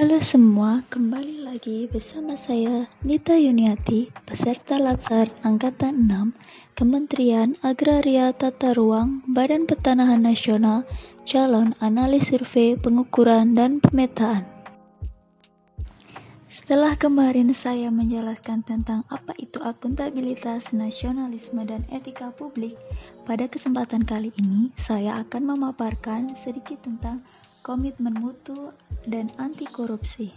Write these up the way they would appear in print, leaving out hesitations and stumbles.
Halo semua, kembali lagi bersama saya Nita Yuniati, peserta Latsar Angkatan 6, Kementerian Agraria Tata Ruang, Badan Pertanahan Nasional, calon analis survei pengukuran dan pemetaan. Setelah kemarin saya menjelaskan tentang apa itu akuntabilitas, nasionalisme, dan etika publik, pada kesempatan kali ini saya akan memaparkan sedikit tentang komitmen mutu dan anti korupsi.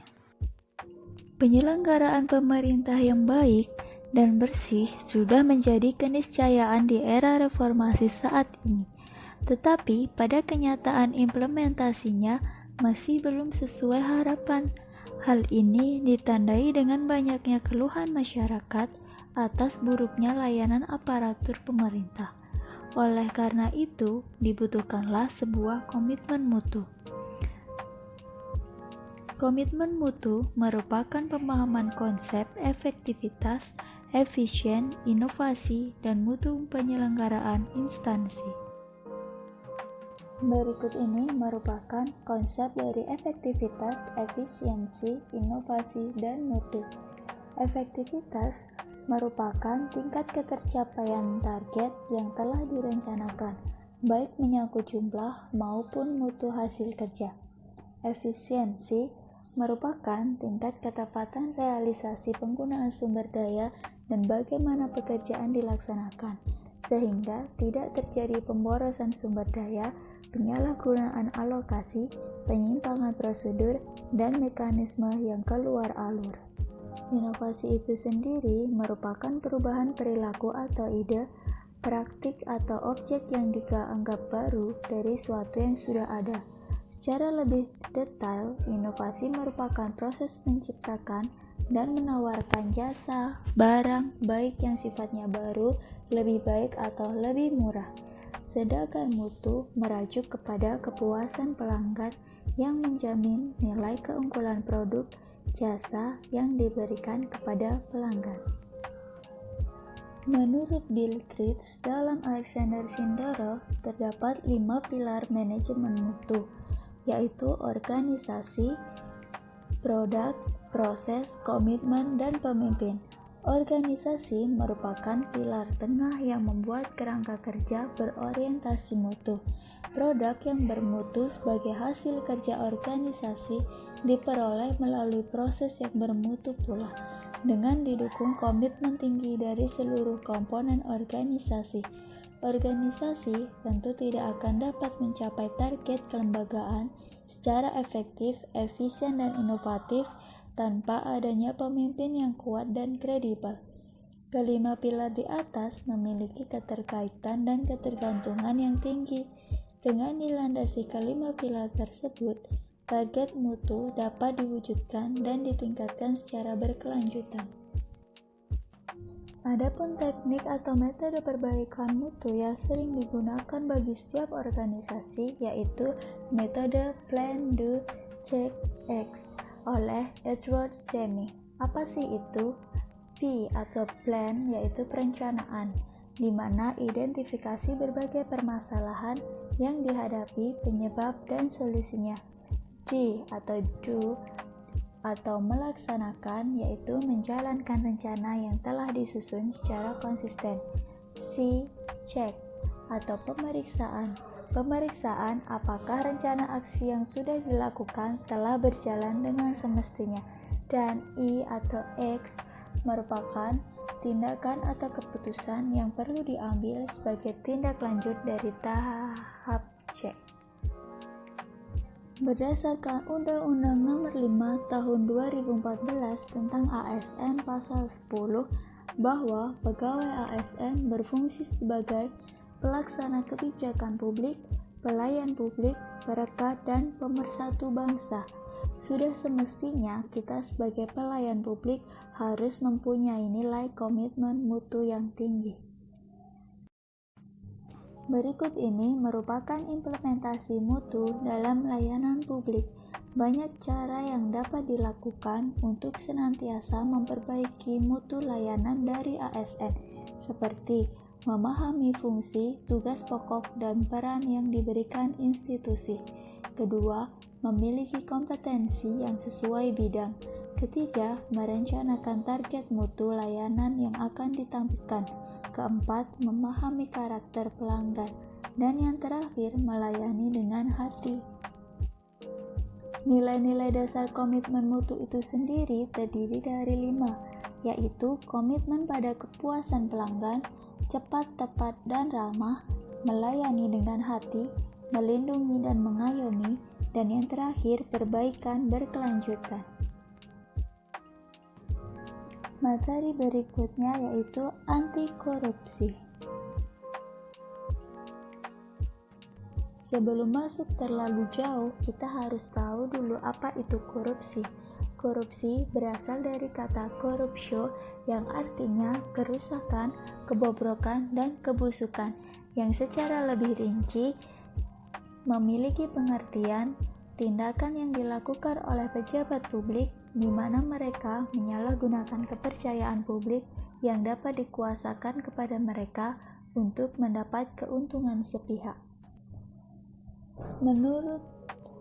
Penyelenggaraan pemerintah yang baik dan bersih sudah menjadi keniscayaan di era reformasi saat ini. Tetapi pada kenyataan implementasinya masih belum sesuai harapan. Hal ini ditandai dengan banyaknya keluhan masyarakat atas buruknya layanan aparatur pemerintah. Oleh karena itu, dibutuhkanlah sebuah komitmen mutu. Komitmen mutu merupakan pemahaman konsep efektivitas, efisien, inovasi, dan mutu penyelenggaraan instansi. Berikut ini merupakan konsep dari efektivitas, efisiensi, inovasi, dan mutu. Efektivitas merupakan tingkat ketercapaian target yang telah direncanakan, baik menyangkut jumlah maupun mutu hasil kerja. Efisiensi merupakan tingkat ketepatan realisasi penggunaan sumber daya dan bagaimana pekerjaan dilaksanakan, sehingga tidak terjadi pemborosan sumber daya, penyalahgunaan alokasi, penyimpangan prosedur, dan mekanisme yang keluar alur. Inovasi itu sendiri merupakan perubahan perilaku atau ide, praktik atau objek yang dianggap baru dari suatu yang sudah ada. Secara lebih detail, inovasi merupakan proses menciptakan dan menawarkan jasa, barang, baik yang sifatnya baru, lebih baik atau lebih murah. Sedangkan mutu merujuk kepada kepuasan pelanggan yang menjamin nilai keunggulan produk, jasa yang diberikan kepada pelanggan. Menurut Bill Gates, dalam Alexander Sindoro terdapat 5 pilar manajemen mutu, yaitu organisasi, produk, proses, komitmen, dan pemimpin. Organisasi merupakan pilar tengah yang membuat kerangka kerja berorientasi mutu. Produk yang bermutu sebagai hasil kerja organisasi diperoleh melalui proses yang bermutu pula, dengan didukung komitmen tinggi dari seluruh komponen organisasi. Organisasi tentu tidak akan dapat mencapai target kelembagaan secara efektif, efisien, dan inovatif tanpa adanya pemimpin yang kuat dan kredibel. Kelima pilar di atas memiliki keterkaitan dan ketergantungan yang tinggi. Dengan dilandasi kelima pilar tersebut, target mutu dapat diwujudkan dan ditingkatkan secara berkelanjutan. Adapun teknik atau metode perbaikan mutu yang sering digunakan bagi setiap organisasi yaitu metode Plan, Do, Check, X oleh Edward Jenny. Apa sih itu? P atau Plan yaitu perencanaan, di mana identifikasi berbagai permasalahan yang dihadapi, penyebab dan solusinya. G atau Do atau melaksanakan, yaitu menjalankan rencana yang telah disusun secara konsisten. C. Check atau pemeriksaan. Pemeriksaan apakah rencana aksi yang sudah dilakukan telah berjalan dengan semestinya. Dan I atau X merupakan tindakan atau keputusan yang perlu diambil sebagai tindak lanjut dari tahap check. Berdasarkan Undang-Undang Nomor 5 Tahun 2014 tentang ASN Pasal 10, bahwa pegawai ASN berfungsi sebagai pelaksana kebijakan publik, pelayan publik, perekat, dan pemersatu bangsa. Sudah semestinya kita sebagai pelayan publik harus mempunyai nilai komitmen mutu yang tinggi. Berikut ini merupakan implementasi mutu dalam layanan publik. Banyak cara yang dapat dilakukan untuk senantiasa memperbaiki mutu layanan dari ASN, seperti memahami fungsi, tugas pokok, dan peran yang diberikan institusi. Kedua, memiliki kompetensi yang sesuai bidang. Ketiga, merencanakan target mutu layanan yang akan ditampilkan. Keempat, memahami karakter pelanggan. Dan yang terakhir, melayani dengan hati. Nilai-nilai dasar komitmen mutu itu sendiri terdiri dari 5, yaitu komitmen pada kepuasan pelanggan, cepat, tepat, dan ramah, melayani dengan hati, melindungi dan mengayomi, dan yang terakhir, perbaikan berkelanjutan. Materi berikutnya yaitu anti korupsi. Sebelum masuk terlalu jauh, kita harus tahu dulu apa itu korupsi. Korupsi berasal dari kata corruptio yang artinya kerusakan, kebobrokan, dan kebusukan, yang secara lebih rinci memiliki pengertian tindakan yang dilakukan oleh pejabat publik di mana mereka menyalahgunakan kepercayaan publik yang dapat dikuasakan kepada mereka untuk mendapat keuntungan sepihak. Menurut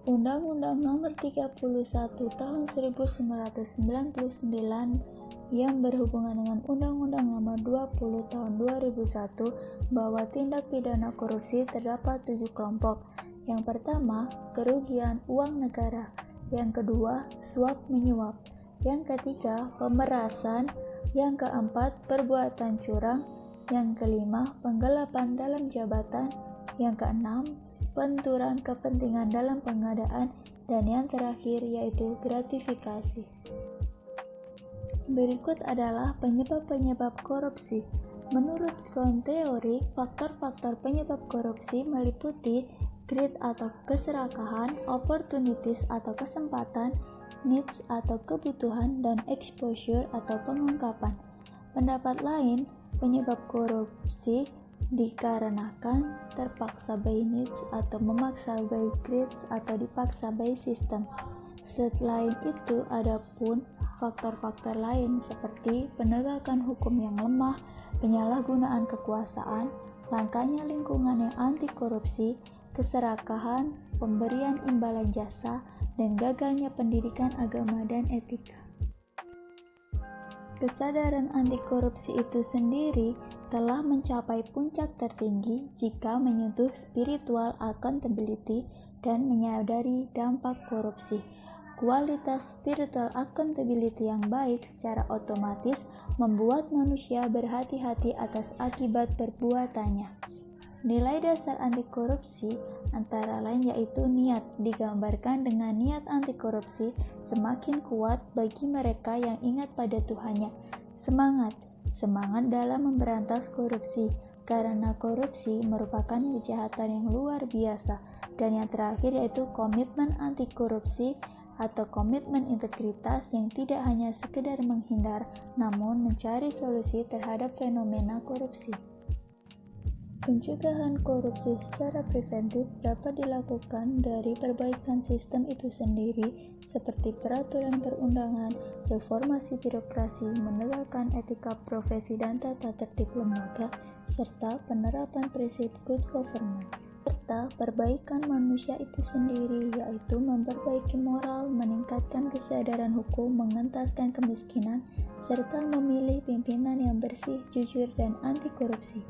Undang-Undang Nomor 31 Tahun 1999 yang berhubungan dengan Undang-Undang Nomor 20 Tahun 2001 bahwa tindak pidana korupsi terdapat 7 kelompok. Yang pertama, kerugian uang negara. Yang kedua, suap menyuap. Yang ketiga, pemerasan. Yang keempat, perbuatan curang. Yang kelima, penggelapan dalam jabatan. Yang keenam, benturan kepentingan dalam pengadaan. Dan yang terakhir yaitu gratifikasi. Berikut adalah penyebab-penyebab korupsi. Menurut teori, faktor-faktor penyebab korupsi meliputi greed atau keserakahan, opportunities atau kesempatan, needs atau kebutuhan, dan exposure atau pengungkapan. Pendapat lain, penyebab korupsi dikarenakan terpaksa by needs atau memaksa by greed atau dipaksa by system. Selain itu, ada pun faktor-faktor lain seperti penegakan hukum yang lemah, penyalahgunaan kekuasaan, langkanya lingkungan yang anti korupsi, keserakahan, pemberian imbalan jasa, dan gagalnya pendidikan agama dan etika. Kesadaran anti korupsi itu sendiri telah mencapai puncak tertinggi jika menyentuh spiritual accountability dan menyadari dampak korupsi. Kualitas spiritual accountability yang baik secara otomatis membuat manusia berhati-hati atas akibat perbuatannya. Nilai dasar anti korupsi antara lain yaitu niat, digambarkan dengan niat anti korupsi semakin kuat bagi mereka yang ingat pada Tuhannya. Semangat dalam memberantas korupsi, karena korupsi merupakan kejahatan yang luar biasa. Dan yang terakhir yaitu komitmen anti korupsi atau komitmen integritas yang tidak hanya sekedar menghindar, namun mencari solusi terhadap fenomena korupsi. Pencegahan korupsi secara preventif dapat dilakukan dari perbaikan sistem itu sendiri, seperti peraturan perundangan, reformasi birokrasi, menegakkan etika profesi dan tata tertib lembaga, serta penerapan prinsip good governance. Serta perbaikan manusia itu sendiri, yaitu memperbaiki moral, meningkatkan kesadaran hukum, mengentaskan kemiskinan, serta memilih pimpinan yang bersih, jujur, dan anti korupsi.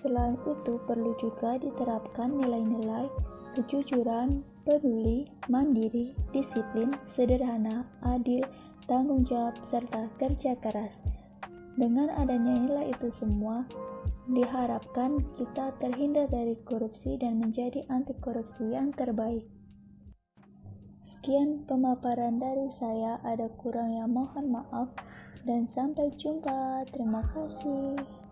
Selain itu, perlu juga diterapkan nilai-nilai kejujuran, peduli, mandiri, disiplin, sederhana, adil, tanggung jawab, serta kerja keras. Dengan adanya nilai itu semua, diharapkan kita terhindar dari korupsi dan menjadi anti korupsi yang terbaik. Sekian pemaparan dari saya, ada kurangnya mohon maaf, dan sampai jumpa. Terima kasih.